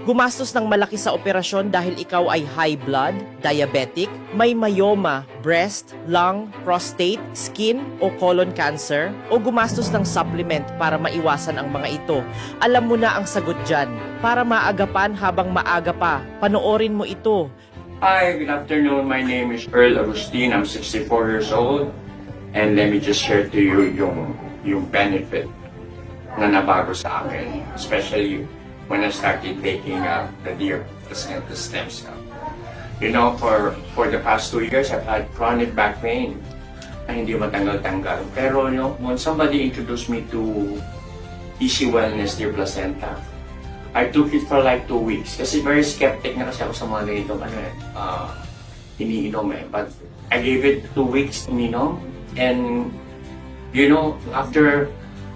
Gumastos ng malaki sa operasyon dahil ikaw ay high blood, diabetic, may myoma, breast, lung, prostate, skin o colon cancer, o gumastos ng supplement para maiwasan ang mga ito. Alam mo na ang sagot dyan. Para maagapan habang maaga pa, panoorin mo ito. Hi, good afternoon. My name is Earl Agustin. I'm 64 years old. And let me just share to you yung benefit na nabago sa akin. Especially when I started taking the Dear Placenta Stem Cell. You know, for the past 2 years, I've had chronic back pain na hindi matanggal-tanggal. Pero when somebody introduced me to Easy Wellness Dear Placenta, I took it for like 2 weeks. Kasi very skeptic na kasi ako sa mga ganitong iniinom eh. But I gave it 2 weeks ininom. And,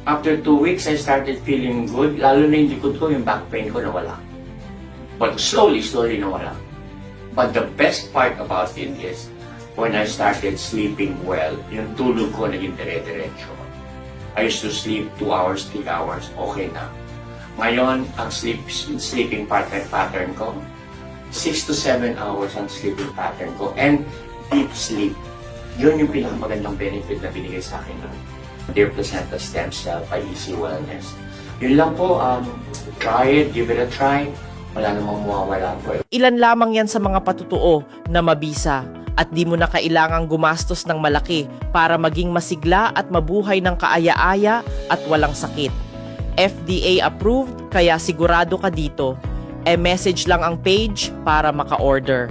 after 2 weeks, I started feeling good. Lalo na yung likod ko, yung back pain ko nawala. But slowly nawala. But the best part about it is, when I started sleeping well, yung tulog ko naging dire-diretso. I used to sleep 2 hours, 3 hours, okay na. Ngayon, ang sleeping pattern ko, 6 to 7 hours ang sleeping pattern ko. And deep sleep. Yun yung pinakamagandang benefit na binigay sa akin ng Dear Placenta Stem Cell by Easy Wellness. Yun lang po, try it, give it a try. Wala namang mawawala po. Ilan lamang yan sa mga patutuo na mabisa at di mo na kailangang gumastos ng malaki para maging masigla at mabuhay ng kaaya-aya at walang sakit. FDA approved, kaya sigurado ka dito. E-message lang ang page para maka-order.